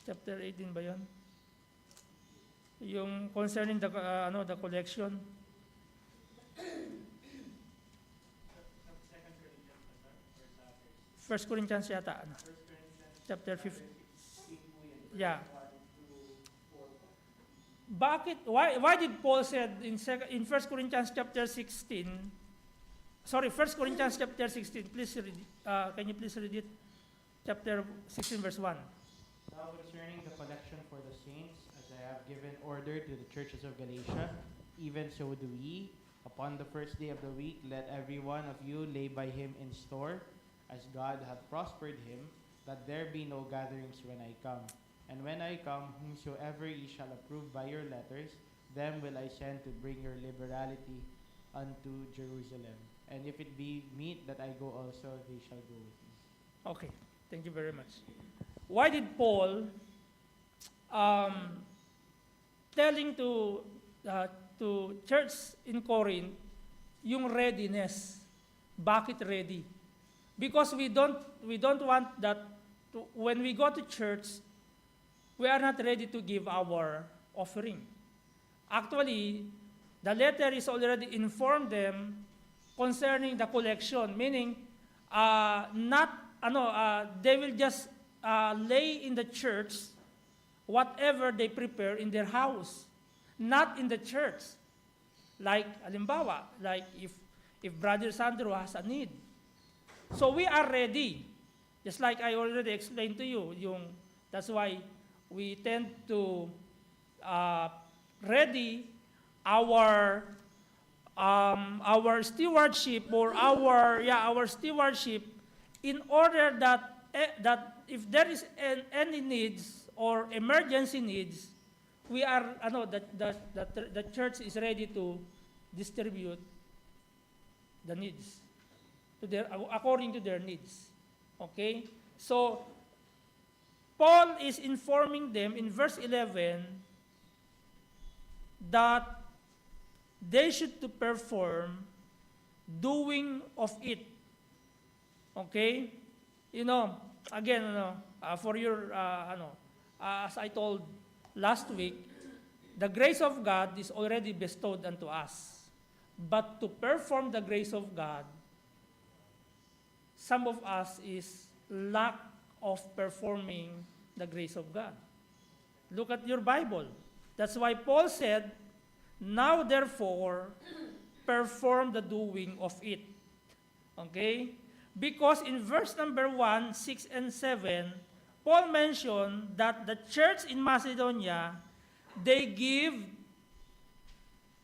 Chapter 18 ba yun? Yung concerning the collection. First Corinthians yata. Chapter 15. Yeah. Why did Paul said in 1 Corinthians chapter 16, 1 Corinthians chapter 16, please read, can you please read it? Chapter 16 verse 1. Now concerning the collection for the saints, as I have given order to the churches of Galatia, even so do ye. Upon the first day of the week, let every one of you lay by him in store, as God hath prospered him, that there be no gatherings when I come. And when I come, whomsoever ye shall approve by your letters, them will I send to bring your liberality unto Jerusalem. And if it be meet that I go also, they shall go with me. Okay, thank you very much. Why did Paul telling to church in Corinth yung readiness? Bakit ready? Because we don't want that when we go to church, we are not ready to give our offering. Actually, the letter is already informed them concerning the collection, meaning they will just lay in the church whatever they prepare in their house, not in the church. Like, halimbawa, like if Brother Sandro has a need. So we are ready. Just like I already explained to you, that's why we tend to ready our stewardship or our stewardship in order that if there is any needs or emergency needs, we are the church is ready to distribute the needs according to their needs. Okay? So Paul is informing them in verse 11 that they should to perform doing of it. Okay? Again, for your, as I told last week, the grace of God is already bestowed unto us. But to perform the grace of God, some of us is lack of performing the grace of God. Look at your Bible. That's why Paul said, now therefore, perform the doing of it. Okay? Because in verse number 1, 6, and 7, Paul mentioned that the church in Macedonia, they give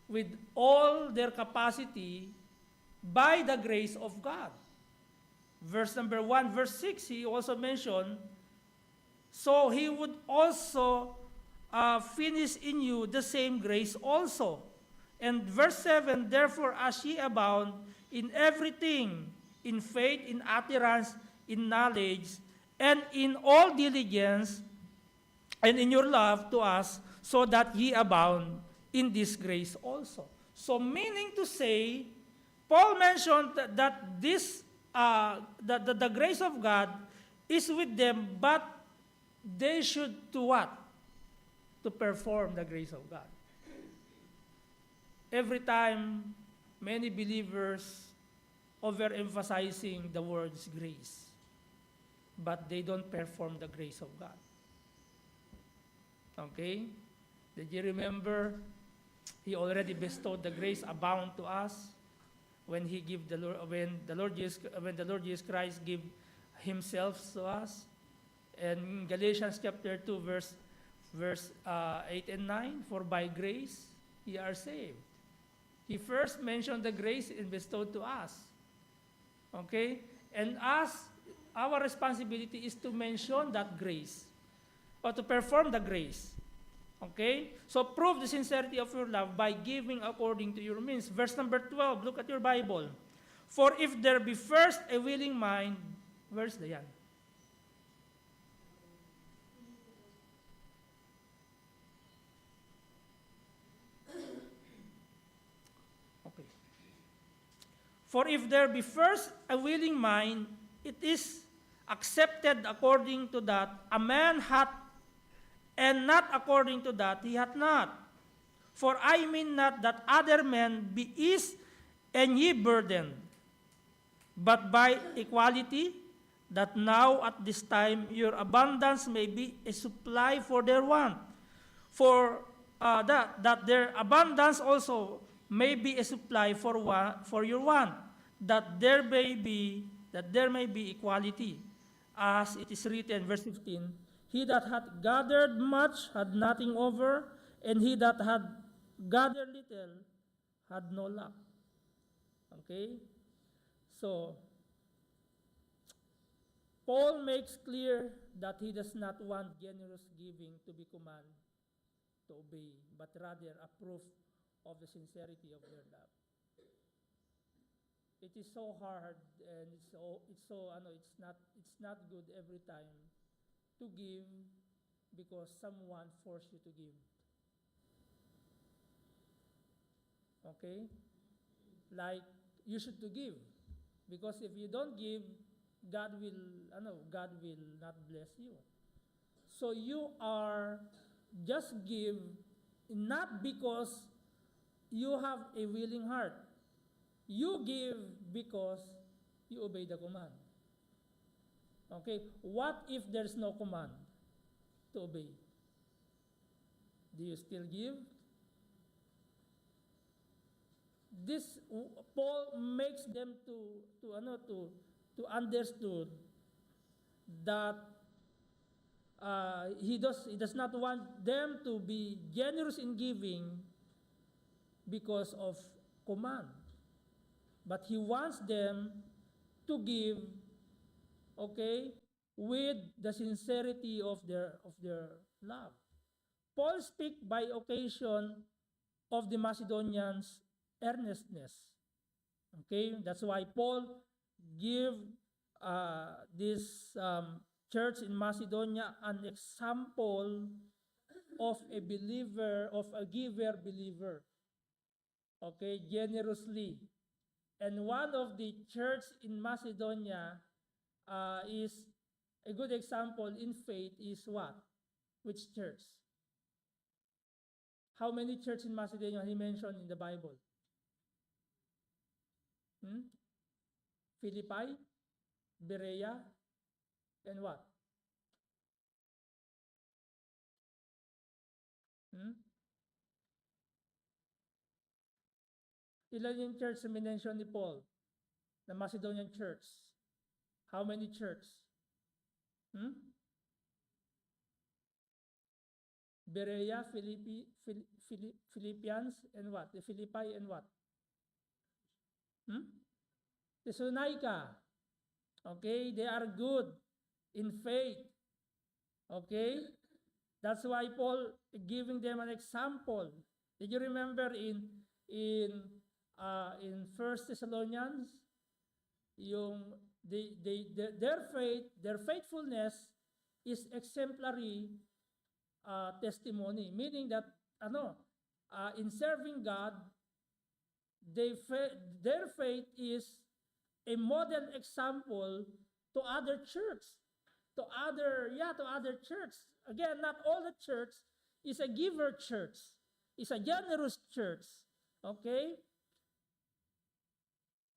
with all their capacity by the grace of God. Verse number 1, verse 6, he also mentioned, so he would also finish in you the same grace also. And verse 7, therefore as ye abound in everything, in faith, in utterance, in knowledge, and in all diligence, and in your love to us, so that ye abound in this grace also. So meaning to say, Paul mentioned that this the grace of God is with them, but they should to what? To perform the grace of God. Every time, many believers overemphasizing the words grace, but they don't perform the grace of God. Okay? Did you remember? He already bestowed the grace abound to us when the Lord Jesus Christ gave Himself to us. And Galatians chapter 2, verse 8 and 9, for by grace ye are saved. He first mentioned the grace and bestowed to us. Okay? And our responsibility is to mention that grace, or to perform the grace. Okay? So prove the sincerity of your love by giving according to your means. Verse number 12, look at your Bible. For if there be first a willing mind, where's the yan? Okay. For if there be first a willing mind, it is accepted according to that a man hath and not according to that he hath not. For I mean not that other men be eased and ye burdened, but by equality, that now at this time your abundance may be a supply for their want, for that their abundance also may be a supply for your want, that there may be equality, as it is written, verse 15. He that hath gathered much had nothing over, and he that had gathered little had no lack. Okay? So, Paul makes clear that he does not want generous giving to be command to obey, but rather a proof of the sincerity of their love. It is so hard, and it's not good every time to give because someone forced you to give. Okay? Like you should to give, because if you don't give, God will not bless you. So you are just give not because you have a willing heart. You give because you obey the command. Okay? What if there's no command to obey? Do you still give? This Paul makes them to understood that he does not want them to be generous in giving because of command, but he wants them to give, okay, with the sincerity of their love. Paul speak by occasion of the Macedonians' earnestness. Okay, that's why Paul give this church in Macedonia an example of a believer, of a giver believer. Okay, generously. And one of the church in Macedonia is a good example in faith is what? Which church? How many churches in Macedonia he mentioned in the Bible? Philippi, Berea, and what? Ilan yung church na minention ni Paul? The Macedonian church. How many church? Berea, Philippians, and what? The Philippi and what? Thessalonica. Okay, they are good in faith. Okay, that's why Paul giving them an example. Did you remember in First Thessalonians, their faith, their faithfulness is exemplary testimony, meaning that in serving God, their faith is a model example to other church, to other church. Again, not all the church is a giver church, is a generous church. Okay?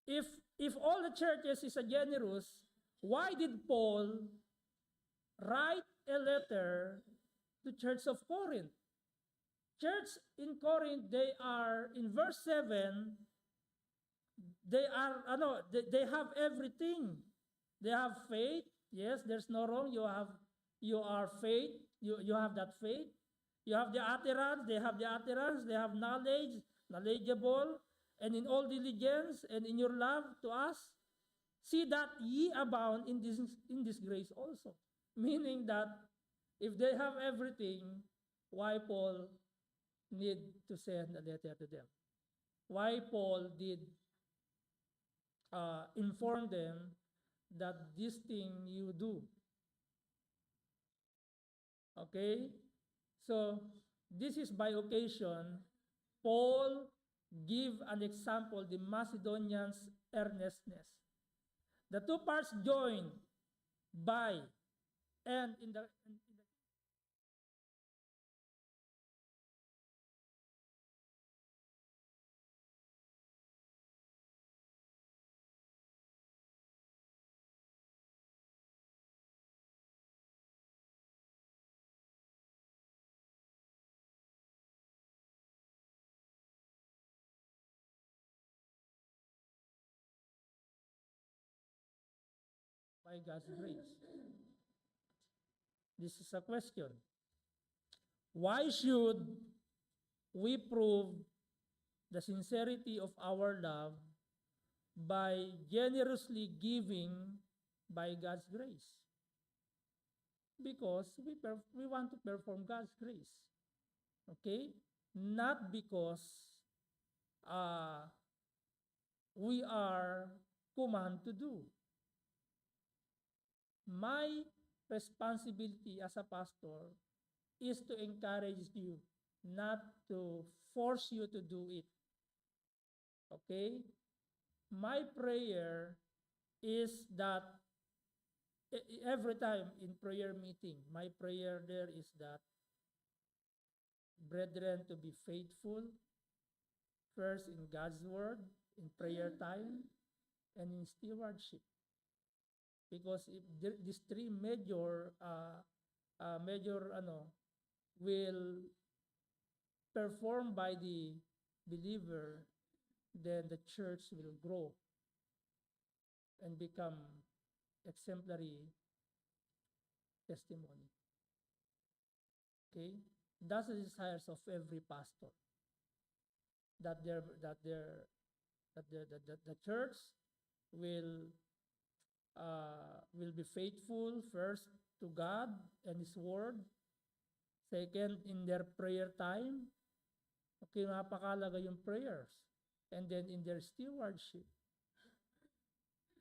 If all the churches is a generous, why did Paul write a letter to Church of Corinth? Church in Corinth, they are in verse 7. They have everything. They have faith. Yes, there's no wrong. You are faith. You have that faith. You have the utterance. They have the utterance. They have knowledge, knowledgeable, and in all diligence and in your love to us. See that ye abound in this grace also. Meaning that if they have everything, why Paul need to send a letter to them? Why Paul did inform them that this thing you do? Okay? So, this is by occasion, Paul give an example, the Macedonians' earnestness. The two parts join by and in the by God's grace? This is a question. Why should we prove the sincerity of our love by generously giving by God's grace? Because we want to perform God's grace. Okay? Not because we are commanded to do. My responsibility as a pastor is to encourage you, not to force you to do it. Okay? My prayer is that every time in prayer meeting, my prayer there is that, brethren, to be faithful, first in God's word, in prayer time, and in stewardship. Because if these three major will perform by the believer, then the church will grow and become exemplary testimony. Okay? That's the desires of every pastor. That the church will be faithful first to God and His Word. Second, in their prayer time. Okay, napakalaga yung prayers. And then in their stewardship.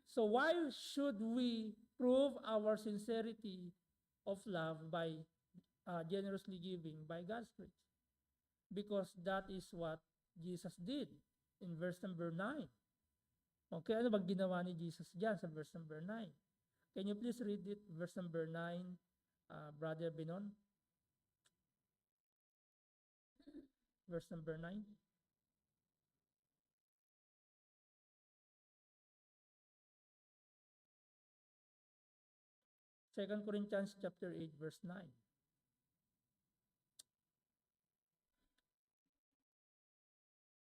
So why should we prove our sincerity of love by generously giving by God's grace? Because that is what Jesus did in verse number 9. Okay, ano bang ginawa ni Jesus dyan sa verse number 9? Can you please read it, verse number 9, Brother Binon? Verse number 9. Second Corinthians chapter 8, verse 9.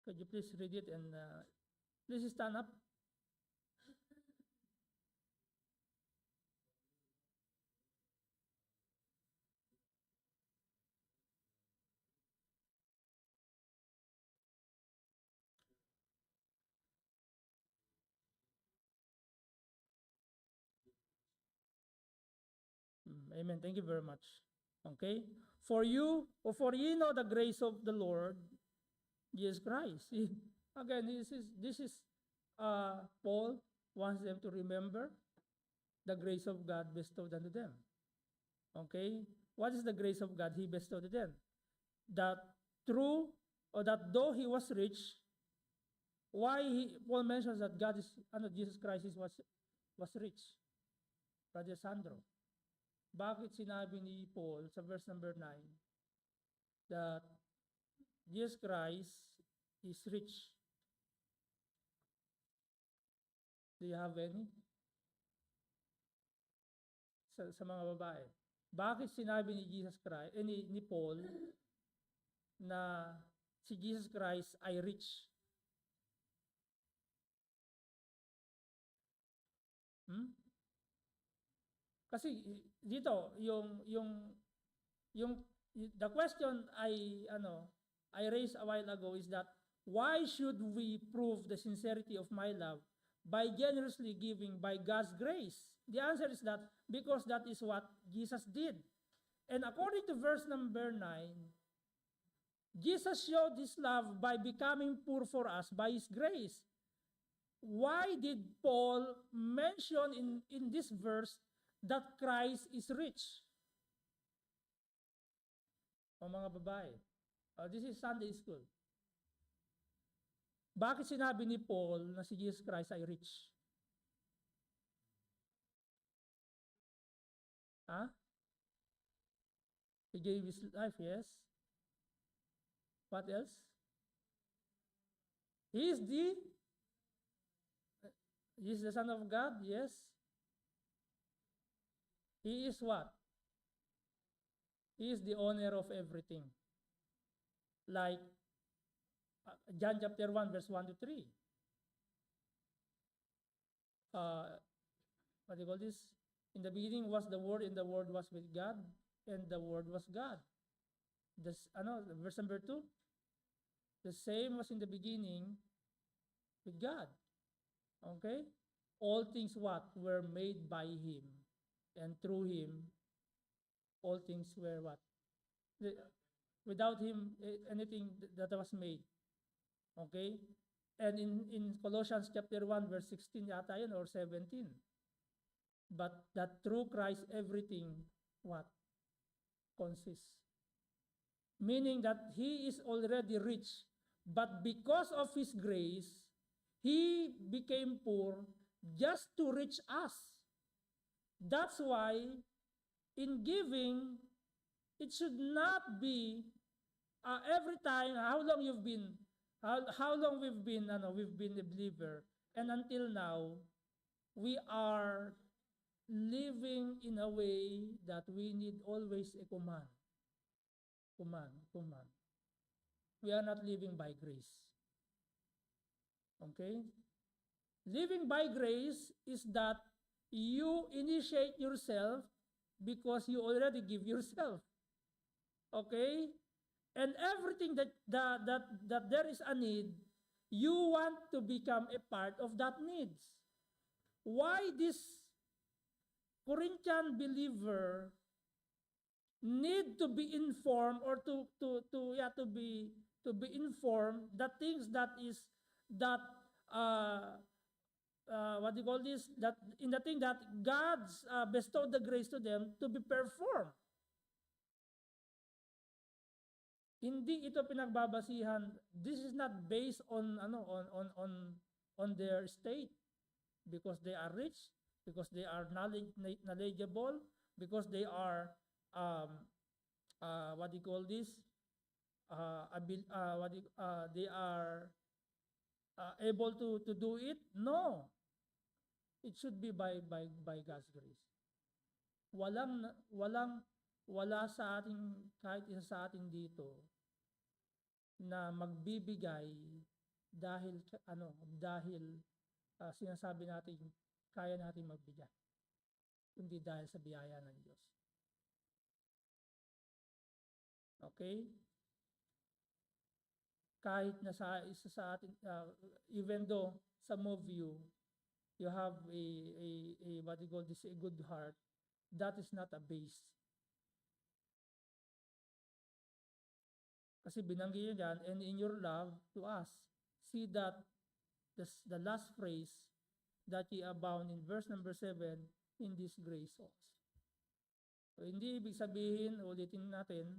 Could you please read it and please stand up? Amen. Thank you very much. Okay? For ye know the grace of the Lord Jesus Christ. Again, this is Paul wants them to remember the grace of God bestowed unto them. Okay? What is the grace of God He bestowed to them? That though He was rich, Paul mentions that Jesus Christ was rich? Brother Sandro. Bakit sinabi ni Paul sa verse number 9 that Jesus Christ is rich? Do you have any? Sa mga babae. Bakit sinabi ni Jesus Christ, ni Paul na si Jesus Christ ay rich? Kasi dito the question I raised a while ago is that why should we prove the sincerity of my love by generously giving by God's grace? The answer is that because that is what Jesus did. And according to verse number 9, Jesus showed His love by becoming poor for us by His grace. Why did Paul mention in this verse that Christ is rich? O mga babae, this is Sunday school. Bakit sinabi ni Paul na si Jesus Christ ay rich? He gave His life, yes. What else? He is the Son of God, yes. He is what? He is the owner of everything. Like John chapter 1, verse 1 to 3. What do you call this? In the beginning was the Word, and the Word was with God, and the Word was God. Verse number 2, the same was in the beginning with God. Okay? All things what? Were made by Him, and through Him, all things were what? Without Him, anything that was made. Okay? And in Colossians chapter 1, verse 16 yata yun, or 17. But that through Christ, everything, what? Consists. Meaning that He is already rich, but because of His grace, He became poor just to reach us. That's why, in giving, it should not be every time how long we've been a believer, and until now we are living in a way that we need always a command. We are not living by grace. Okay? Living by grace is that you initiate yourself because you already give yourself. Okay? And everything that there is a need, you want to become a part of that needs. Why this Corinthian believer need to be informed, or to be informed that things that is that what do you call this, that in the thing that God's bestowed the grace to them to be performed. Hindi ito pinagbabasihan. This is not based on on their state, because they are rich, because they are knowledgeable, because they are what do you call this, they are able to do it. No, it should be by God's grace. Wala sa ating, kahit isa sa atin dito, na magbibigay dahil sinasabi natin kaya natin magbigay, kundi dahil sa biyaya ng Diyos. Okay? Kahit na isa sa atin, even though some of you have a what you call this, a good heart, that is not a base. Kasi binanggit niyo dyan, and in your love to us, see that the last phrase, that ye abound, in verse number 7, in this grace also. So, hindi ibig sabihin, ulitin natin,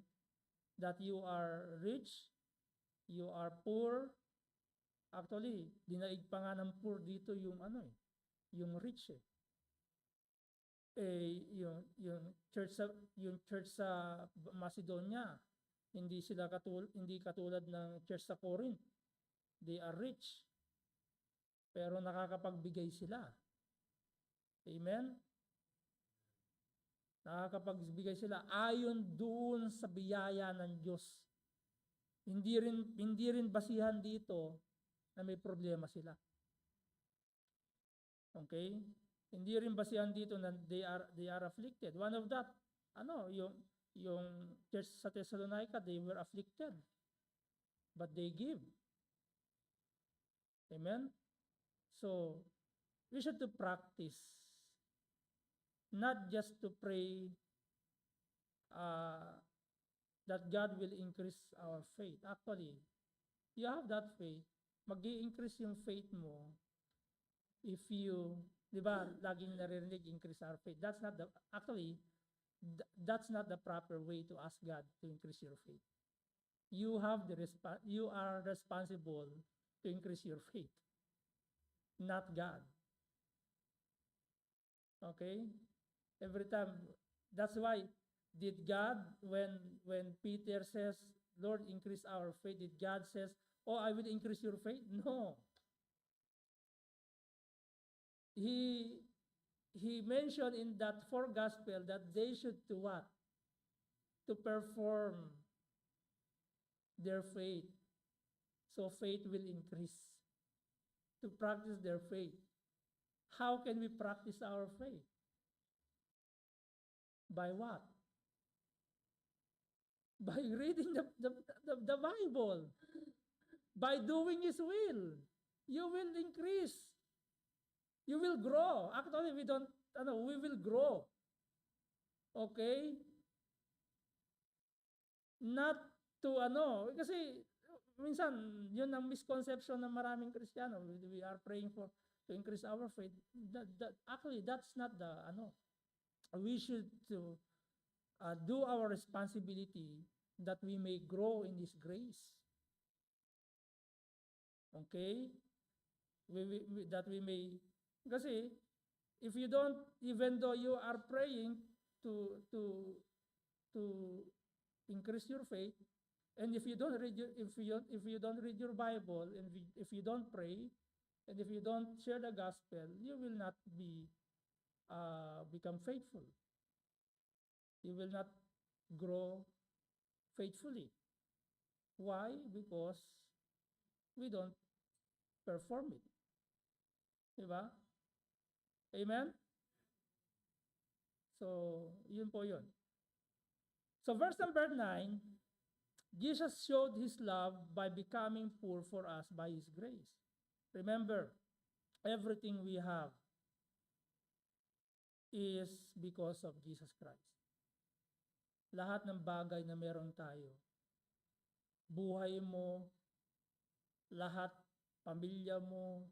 that you are rich, you are poor. Actually, dinaig pa nga ng poor dito yung yung rich yung church sa Macedonia, hindi katulad ng church sa Corinth. They are rich, pero nakakapagbigay sila. Amen? Nakakapagbigay sila ayon doon sa biyaya ng Diyos. Hindi rin basihan dito na may problema sila. Okay? Hindi rin basihan dito na they are afflicted. One of that, yung church sa Thessalonica, they were afflicted, but they give. Amen? So, we should to practice, not just to pray that God will increase our faith. Actually, you have that faith, mag-i-increase yung faith mo if you, di ba, laging naririnig, increase our faith. That's not the proper way to ask God to increase your faith. You are responsible to increase your faith, not God. Okay? Every time, that's why, did God, when Peter says, Lord, increase our faith, did God says, oh, I will increase your faith? No. He mentioned in that 4 gospel that they should do what? To perform their faith. So faith will increase. To practice their faith. How can we practice our faith? By what? By reading the Bible. By doing His will. You will increase. You will grow. Actually, we will grow. Okay? Not to kasi minsan, yun ang misconception ng maraming Kristiyano. We are praying to increase our faith. Actually, that's not we should to do our responsibility that we may grow in His grace. Okay? That we may, kasi, if you don't, even though you are praying to increase your faith, and if you don't read your Bible, and if you don't pray, and if you don't share the gospel, you will not become faithful. You will not grow faithfully. Why? Because we don't perform it. Diba? Amen? So, yun po yun. So, verse number 9, Jesus showed His love by becoming poor for us by His grace. Remember, everything we have is because of Jesus Christ. Lahat ng bagay na meron tayo, buhay mo, lahat, pamilya mo,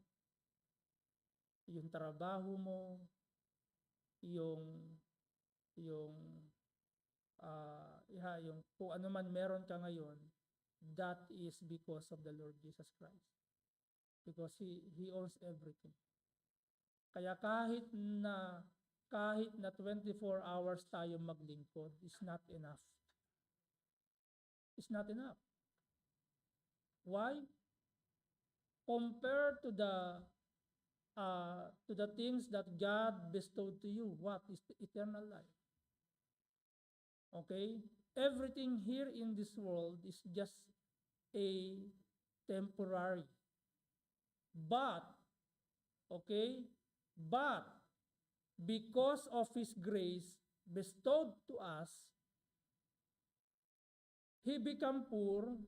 yung trabaho mo, yung kung ano man meron ka ngayon, that is because of the Lord Jesus Christ. Because He owns everything. Kaya kahit na 24 hours tayo maglingkod, is not enough. It's not enough. Why? Compared to the things that God bestowed to you, what is the eternal life? Okay? Everything here in this world is just a temporary. But, okay? But, because of His grace bestowed to us, He became poor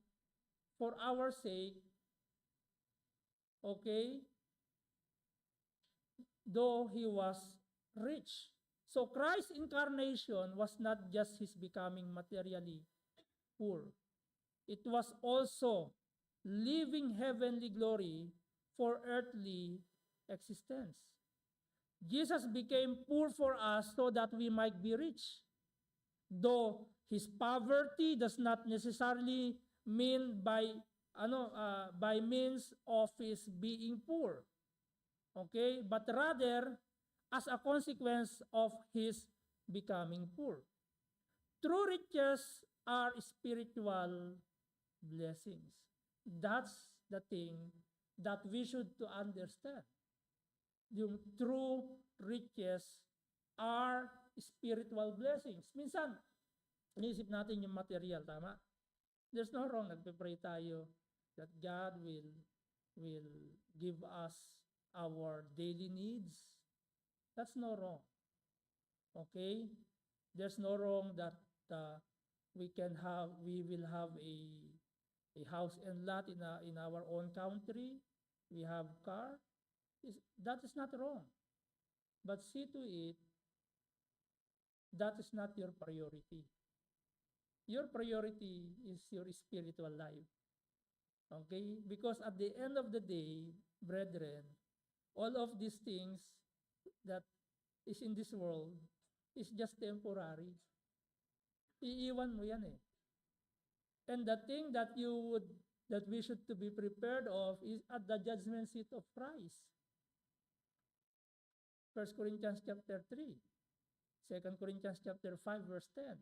for our sake, okay? Though He was rich. So Christ's incarnation was not just His becoming materially poor. It was also living heavenly glory for earthly existence. Jesus became poor for us so that we might be rich. Though His poverty does not necessarily mean by means of His being poor. Okay? But rather, as a consequence of His becoming poor. True riches are spiritual blessings. That's the thing that we should to understand. Yung true riches are spiritual blessings. Minsan, inisip natin yung material, tama? There's no wrong, nagpe-pray tayo that God will give us our daily needs. That's no wrong. Okay? There's no wrong that we will have a house and lot in our own country. We have car. That is not wrong. But see to it, that is not your priority. Your priority is your spiritual life. Okay? Because at the end of the day, brethren, all of these things that is in this world is just temporary. Iiwan mo yan eh. And the thing that we should to be prepared of is at the judgment seat of Christ. 1 Corinthians chapter 3, 2 Corinthians chapter 5, verse 10.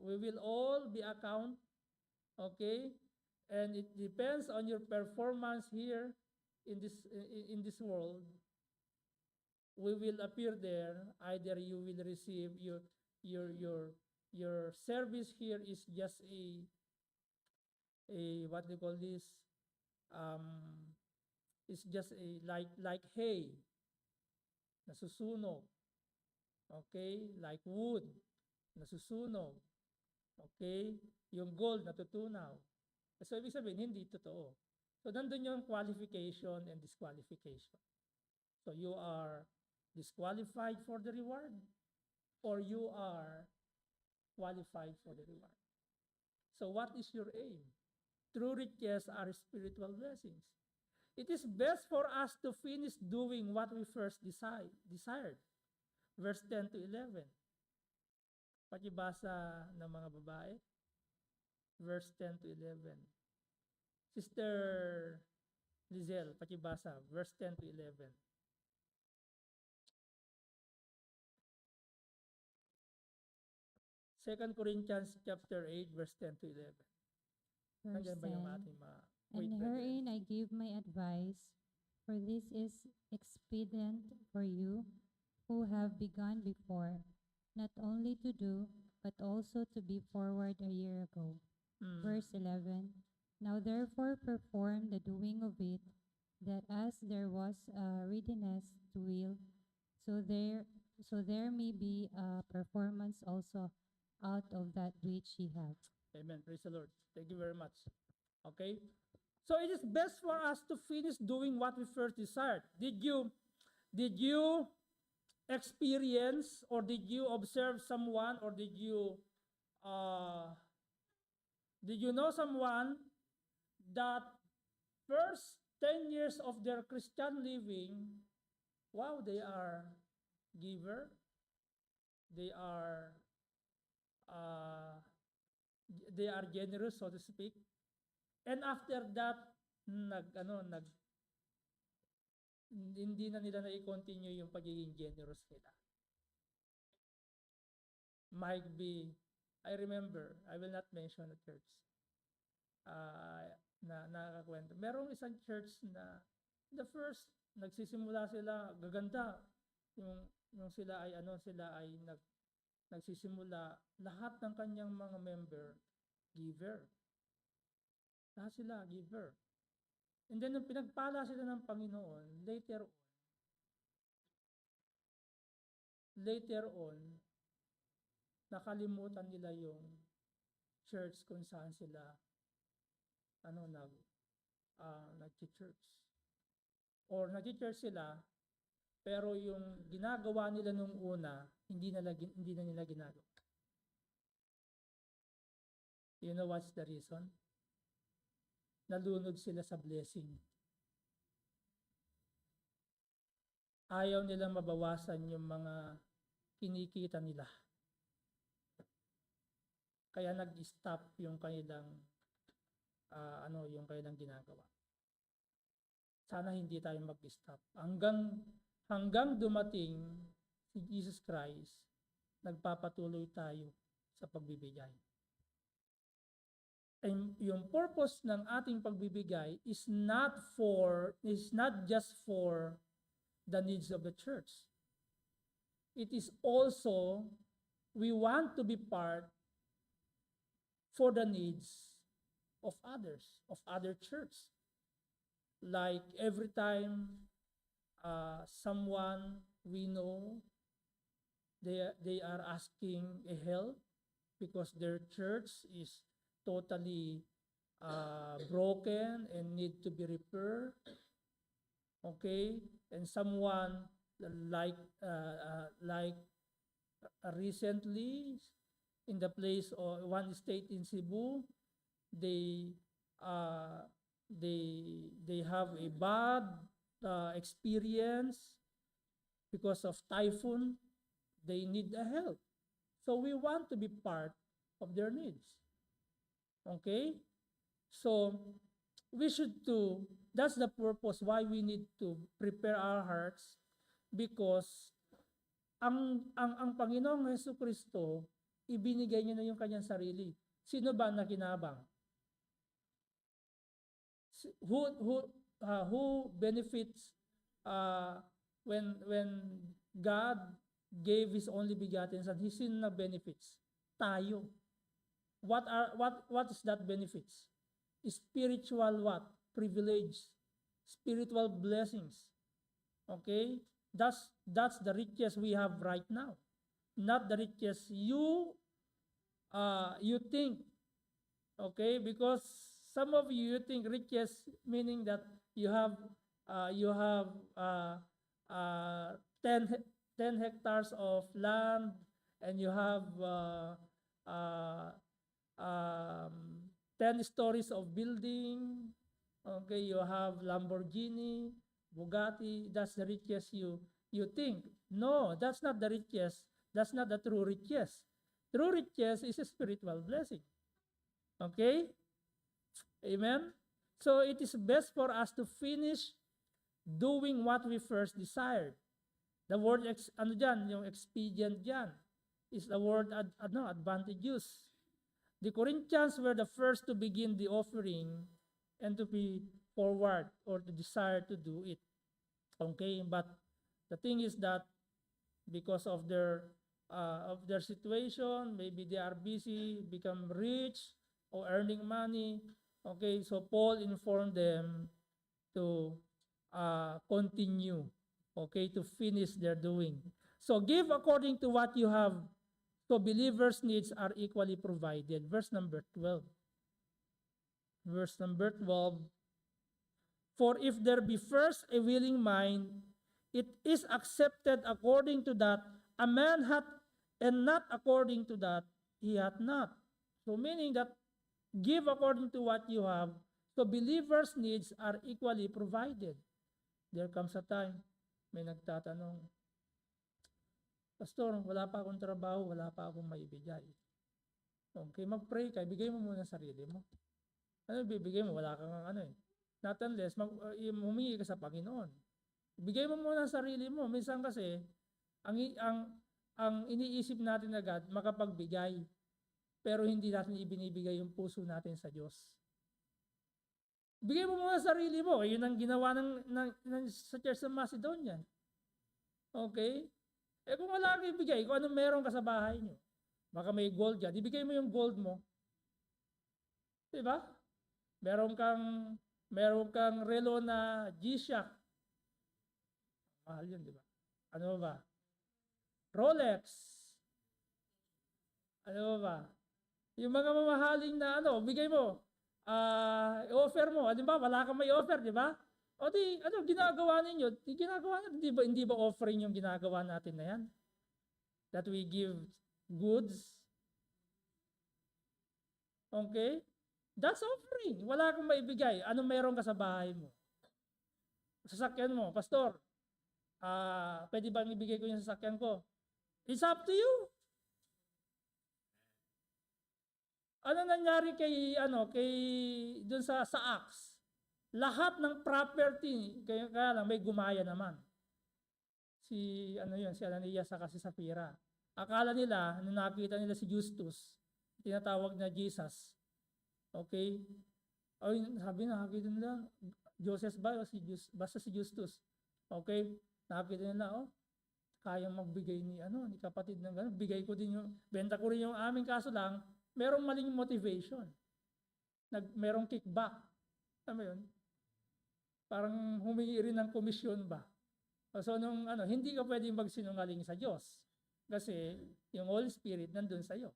We will all be account, okay? And it depends on your performance here in this world. We will appear there. Either you will receive your service here is just a what do you call this? It's just a like hay, nasusunog. Okay, like wood. nasusunog. Okay? Yung gold natutunaw. So, ibig sabihin, hindi totoo. So, nandun yung qualification and disqualification. So, you are disqualified for the reward or you are qualified for the reward. So, what is your aim? True riches are spiritual blessings. It is best for us to finish doing what we first desired. Verse 10 to 11. Pakibasa ng mga babae. Verse 10 to 11. Sister Lizelle, pakibasa. Verse 10 to 11. 2 Corinthians chapter 8, verse 10 to 11. Verse Nandiyan ba yung 10. ating mga And herein I give my advice, for this is expedient for you who have begun before, not only to do, but also to be forward a year ago. Verse 11. Now therefore perform the doing of it, that as there was a readiness to will, so there may be a performance also out of that which ye have. Amen. Praise the Lord. Thank you very much. Okay? So it is best for us to finish doing what we first desired. Did you experience or did you observe someone or did you know someone that first 10 years of their Christian living, wow, they are giver, they are generous, so to speak. And after that, hindi na nila na-continue yung pagiging generous nila. Might be, I remember, I will not mention the church, na nakakakwento. Merong isang church na, the first, nagsisimula sila, gaganda, yung sila ay nagsisimula, lahat ng kanyang mga member, giver. Lahat sila, giver. And then, nung pinagpala sila ng Panginoon, later on, nakalimutan nila yung church kung saan sila, nag-church. Or nag-church sila, pero yung ginagawa nila nung una, hindi na nila ginagawa. You know what's the reason? Nalunod sila sa blessing. Ayaw nilang mabawasan yung mga kinikita nila. Kaya nag-stop yung kanilang yung kanilang ginagawa. Sana hindi tayo mag-stop. Hanggang dumating si Jesus Christ, nagpapatuloy tayo sa pagbibigay. And yung purpose ng ating pagbibigay is not just for the needs of the church. It is also, we want to be part for the needs of others, of other church. Like every time someone we know, they are asking a help because their church is totally broken and need to be repaired. Okay, and someone like recently in the place of one state in Cebu, they have a bad experience because of typhoon. They need the help, so we want to be part of their needs. Okay? So, that's the purpose why we need to prepare our hearts, because ang Panginoong Jesucristo, ibinigay niya na yung kanyang sarili. Sino ba nakinabang? Who benefits when God gave His only begotten Son? Sino na benefits? Tayo. What is that benefits? Spiritual what? Privilege. Spiritual blessings. Okay? That's the riches we have right now. Not the riches you you think, okay? Because some of you think riches meaning that you have uh, uh, 10, 10 hectares of land, and you have uh, um, 10 stories of building. Okay, you have Lamborghini, Bugatti. That's the richest you think. No, that's not the richest. That's not the true riches. True riches is a spiritual blessing. Okay? Amen? So it is best for us to finish doing what we first desired. The word, ano dyan, yung expedient dyan, is the word, advantageous. The Corinthians were the first to begin the offering and to be forward or to desire to do it. Okay? But the thing is that because of their situation, maybe they are busy, become rich, or earning money. Okay, so Paul informed them to continue, okay, to finish their doing. So give according to what you have, so believers' needs are equally provided. Verse number 12. Verse number 12. For if there be first a willing mind, it is accepted according to that a man hath, and not according to that he hath not. So meaning that give according to what you have, so believers' needs are equally provided. There comes a time, may nagtatanong, Pastor, wala pa akong trabaho, wala pa akong maibigay. Okay, mag-pray ka, bigay mo muna sarili mo. Ano bibigay mo? Wala kang ano eh. Not unless humingi ka sa Panginoon. Bigay mo muna ang sarili mo. Minsan kasi, ang iniisip natin agad, makapagbigay. Pero hindi natin ibinibigay yung puso natin sa Diyos. Bigay mo muna ang sarili mo. Yun ang ginawa sa Church ng Macedonia. Okay? Eh kung wala kang ibigay, kung anong meron ka sa bahay nyo, baka may gold dyan, ibigay mo yung gold mo. Diba? Meron kang relo na G-Shock. Mahal yun, diba? Ano ba? Rolex. Ano ba? Yung mga mamahaling na bigay mo. I-offer mo. Di ba? Wala kang may offer, di ba? O di, ginagawa ninyo? Ginagawa natin, hindi ba offering yung ginagawa natin na yan? That we give goods. Okay? That's offering. Wala kang maibigay. Anong meron ka sa bahay mo? Sasakyan mo, Pastor, pwede bang ibigay ko yung sasakyan ko? It's up to you. Ano nangyari kay dun sa Acts? Lahat ng property, kaya lang may gumaya naman. Si Ananias saka si Sapphira. Akala nila, nung nakita nila si Justus, tinatawag na Jesus. Okay? Sabi na, nakita nila, Joseph ba o basta si Justus. Okay? Nakita nila, kayang magbigay ni kapatid ng gano'n. Bigay ko din benta ko rin yung aming, kaso lang, merong maling motivation. Merong kickback. Ano yun? Parang humingi rin ng komisyon ba? So hindi ka pwedeng magsinungaling sa Diyos. Kasi yung Holy Spirit nandun sa iyo.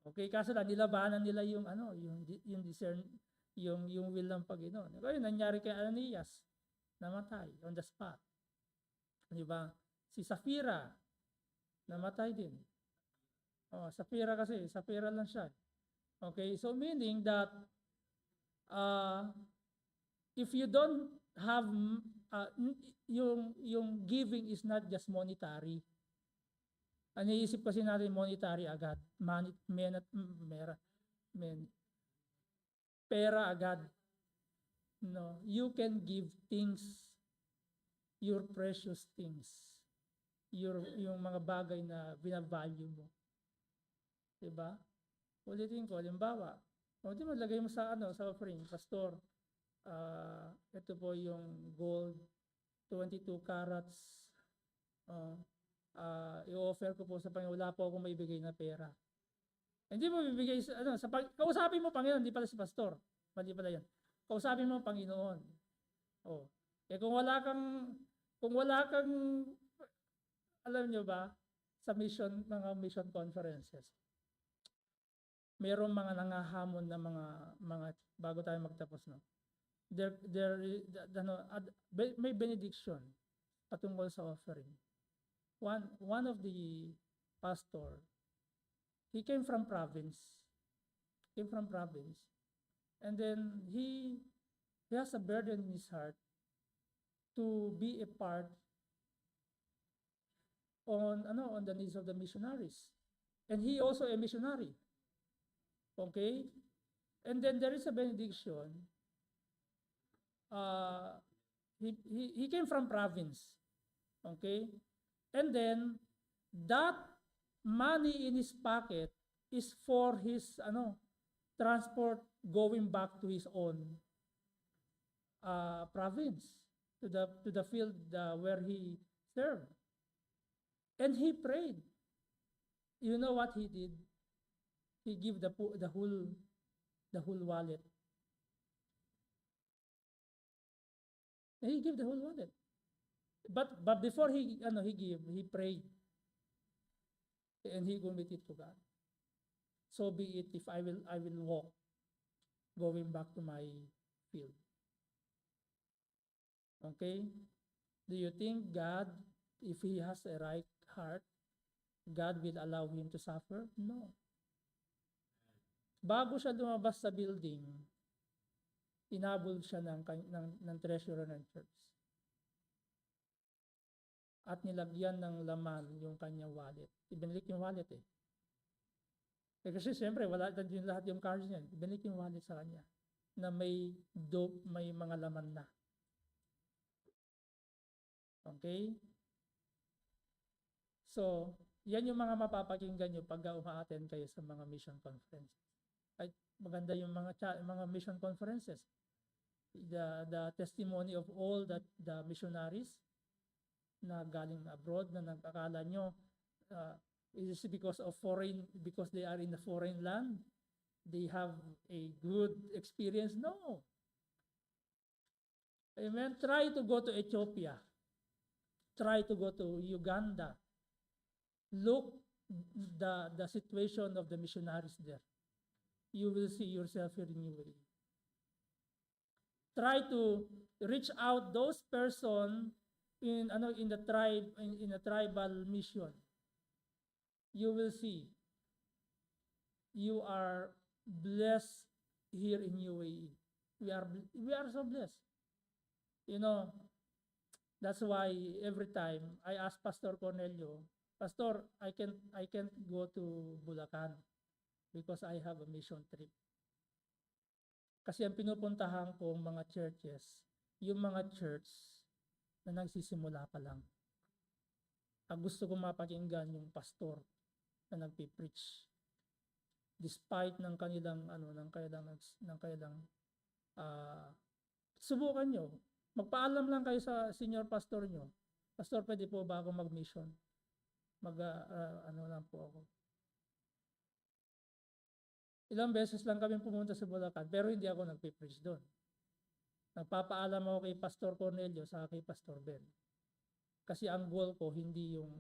Okay, kaso lang nilabanan nila yung yung will ng Panginoon. Kaya nangyari kay Ananias, namatay on the spot. Di ba? Si Sapphira, namatay din. Sapphira lang siya. Okay, so meaning that if you don't have yung giving is not just monetary. Ang iisip kasi natin monetary agad. Pera agad. No, you can give things, your precious things. Yung mga bagay na binavalue mo. Diba? Ulitin ko, halimbawa, di mo lagay mo sa offering, Pastor, ito po yung gold, 22 carats, i-offer ko po sa Panginoon, wala po akong maibigay na pera. Hindi mo bibigay kausapin mo Panginoon, hindi pala si Pastor. Mali pala yan. Kausapin mo Panginoon. Kung wala kang, alam nyo ba, sa mga mission conferences, Mayroong mga nangahamon na mga bago tayo magtapos, no. May benediction patungkol sa offering. One of the pastor, he came from province. And then he has a burden in his heart to be a part on the needs of the missionaries. And he also a missionary. Okay? And then there is a benediction. He came from province. Okay? And then that money in his pocket is for his transport going back to his own province, to the field where he served. And he prayed. You know what he did? He gave the whole wallet. He gave the whole wallet. But before he gave, he prayed. And he committed to God. So be it if I will walk going back to my field. Okay? Do you think God, if he has a right heart, God will allow him to suffer? No. Bago siya lumabas sa building, inabol siya ng treasurer ng church. At nilagyan ng laman yung kanyang wallet. Ibinalik yung wallet eh. Kasi siyempre, wala din lahat yung cards niya. Ibinalik yung wallet sa kanya na may mga laman na. Okay? So, yan yung mga mapapakinggan nyo pag uma-attend kayo sa mga mission conference. Ay, maganda yung mga mission conferences. The testimony of all the missionaries na galing abroad na nagkakala nyo is because they are in a foreign land, they have a good experience. No. Amen. Try to go to Ethiopia. Try to go to Uganda. Look the situation of the missionaries there. You will see yourself here in UAE. Try to reach out those persons in the tribe, in a tribal mission. You will see you are blessed here in UAE. We are so blessed. That's why every time I ask Pastor Cornelio, Pastor, I can't go to Bulacan because I have a mission trip. Kasi ang pinupuntahan ko mga churches, yung mga church na nagsisimula pa lang. Ang gusto ko mapakinggan yung pastor na nagpi-preach. Despite ng kanilang subukan nyo. Magpaalam lang kayo sa senior pastor nyo. Pastor, pwede po ba ako mag-mission? Lang po ako. Ilang beses lang kami pumunta sa Bulacan, pero hindi ako nagpi-preach doon. Nagpapaalam ako kay Pastor Cornelio sa kay Pastor Ben. Kasi ang goal ko hindi yung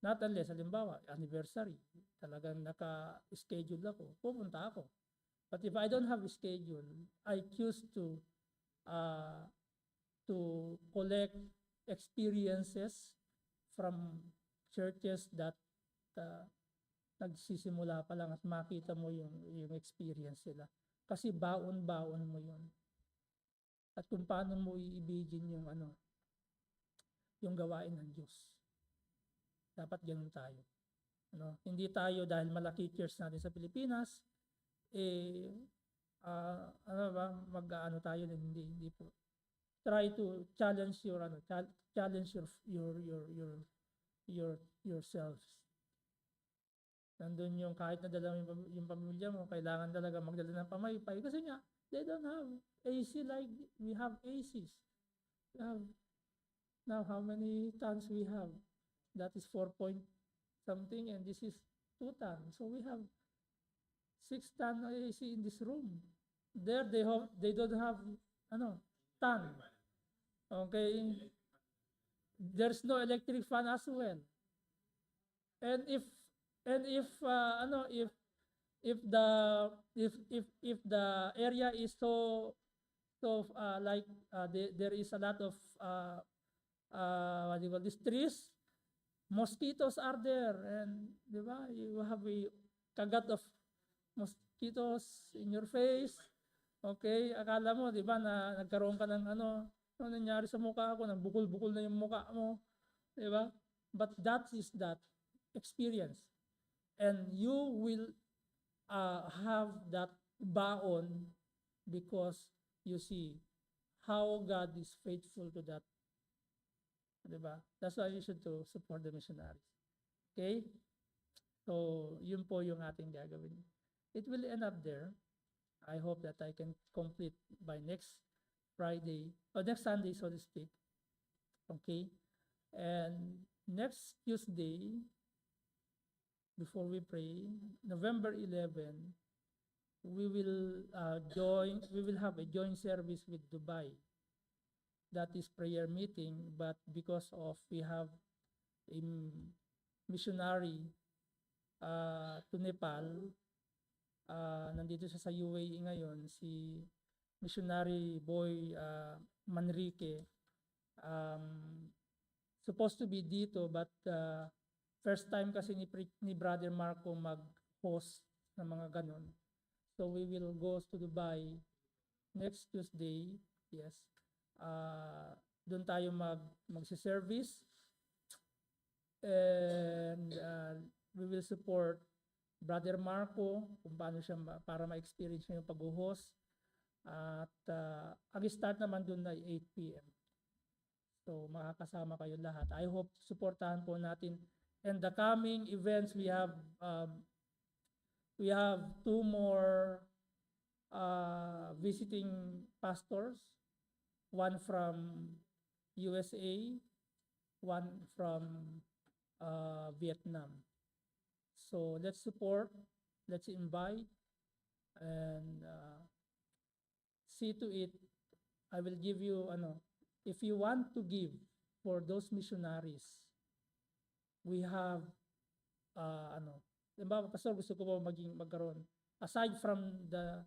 not unless halimbawa anniversary, talagang naka-schedule ako, pupunta ako. But if I don't have a schedule, I choose to collect experiences from churches that nagsisimula pa lang at makita mo yung experience nila. Kasi baon-baon mo yun. At kung paano mo iibigin yung gawain ng Diyos. Dapat ganun tayo. Hindi tayo dahil malaki church natin sa Pilipinas, tayo din, hindi po. Try to challenge yourselves. Nandun yung kahit nadala yung pamilya mo, kailangan talaga magdala ng pamaypay kasi nga they don't have AC like we have ACs. Now how many tons we have? That is 4 point something and this is 2 tons. So we have 6 ton AC in this room. There they don't have ton. Okay? There's no electric fan as well. And if if the area is like there is a lot of what do you call this, trees, mosquitoes are there, and di ba, you have a kagat of mosquitoes in your face. Okay, akala mo, di ba, na nagkaroon ka ng ano nangyari sa mukha ko, nagbukol-bukol na yung mukha mo, di ba? But that is that experience. And you will have that baon because you see how God is faithful to that. Diba? That's why you should to support the missionaries. Okay? So, yun po yung ating gagawin. It will end up there. I hope that I can complete by next Friday, or next Sunday, so to speak. Okay? And next Tuesday, before we pray, November 11, we will have a joint service with Dubai. That is prayer meeting, but because of we have a missionary to Nepal, nandito siya sa UAE ngayon, si missionary boy Manrique, supposed to be dito, but first time kasi ni Brother Marco mag-host ng mga ganon. So we will go to Dubai next Tuesday, yes. Doon tayo magsi-service, and we will support Brother Marco kung paano siya para ma-experience niya yung pag-host. At ang start naman doon ay 8 p.m. So makakasama kayo lahat. I hope supportahan po natin. And the coming events, we have 2 more visiting pastors. One from USA, one from Vietnam. So let's support, let's invite, and see to it. I will give you, if you want to give for those missionaries, we have, diba, Pastor, gusto ko po magkaroon, aside from the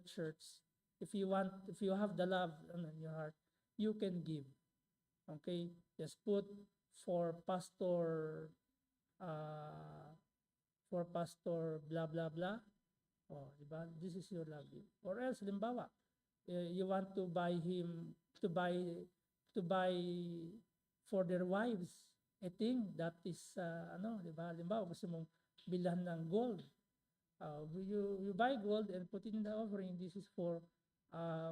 church, if you have the love in your heart, you can give. Okay, just put for pastor blah blah blah. Oh, diba? This is your love. Or else, limbawa, you want to buy him to buy for their wives a thing that is diba? Limbawa, gusto mong bilhan ng gold. You buy gold and put it in the offering. This is for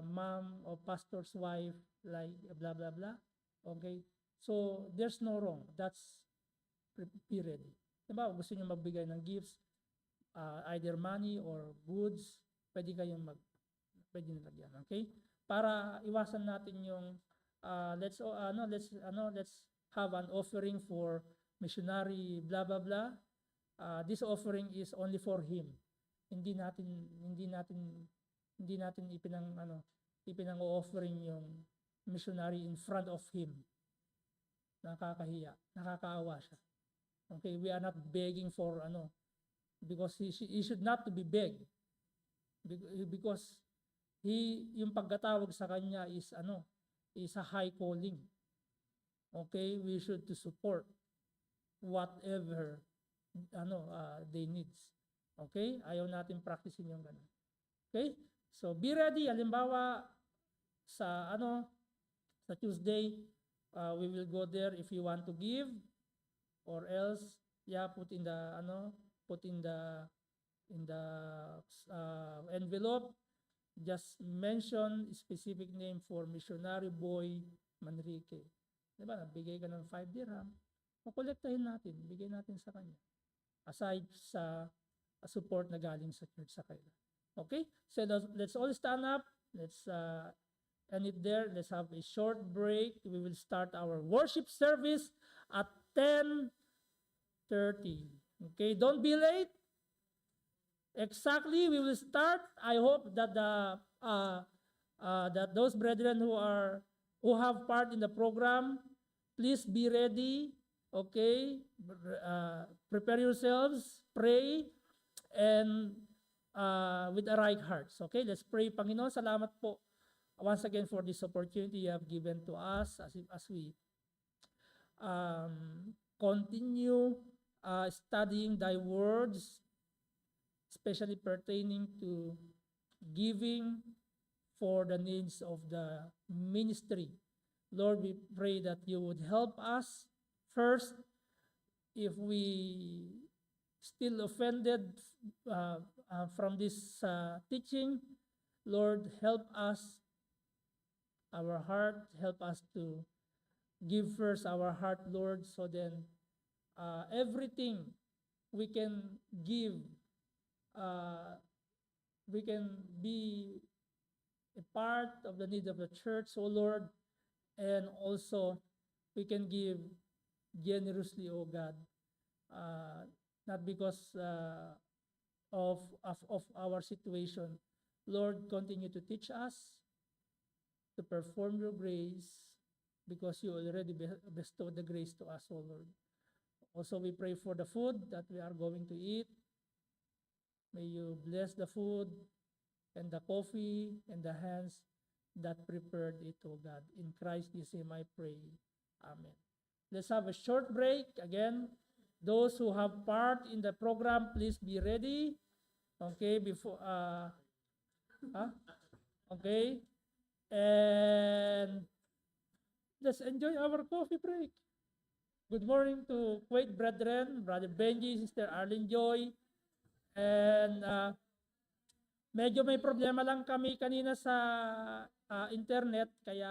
mom or pastor's wife, like blah blah blah. Okay, so there's no wrong. That's period. Diba, gusto niyo magbigay ng gifts, either money or goods, pwede nilagyan. Okay, para iwasan natin yung let's have an offering for missionary blah blah blah. This offering is only for him. Hindi natin ipinang-offering yung missionary in front of him. Nakakahiya, nakakaawa siya. Okay, we are not begging for because he should not to be begged. Because yung pagkatawag sa kanya is a high calling. Okay, we should to support whatever they needs. Okay, ayaw natin practicein yung ganun. Okay, so be ready. Halimbawa sa Tuesday, we will go there if you want to give, or else put in the envelope, just mention specific name for missionary boy Manrique. Diba, nagbigay ka ng 5 dirham, makolektahin natin, bigay natin sa kanya. Aside sa support na galing sa church sa kanya. Okay? So let's all stand up. Let's end it there. Let's have a short break. We will start our worship service at 10:30. Okay? Don't be late. Exactly, we will start. I hope that that those brethren who have part in the program, please be ready. Okay? Prepare yourselves, pray, and with a right heart. Okay, let's pray. Panginoon, salamat po once again for this opportunity you have given to us as we continue studying thy words, especially pertaining to giving for the needs of the ministry. Lord, we pray that you would help us first if we still offended from this teaching. Lord, help us, our heart, help us to give first our heart, Lord, so then everything we can give, we can be a part of the need of the church, O Lord, and also we can give generously, O God, not because of our situation. Lord, continue to teach us to perform your grace because you already bestowed the grace to us, O Lord. Also, we pray for the food that we are going to eat. May you bless the food and the coffee and the hands that prepared it, O God. In Christ's name I pray. Amen. Let's have a short break. Again, those who have part in the program, please be ready. Okay, before, okay. And let's enjoy our coffee break. Good morning to Kuwait brethren, Brother Benji, Sister Arlene Joy. And medyo may problema lang kami kanina sa internet, kaya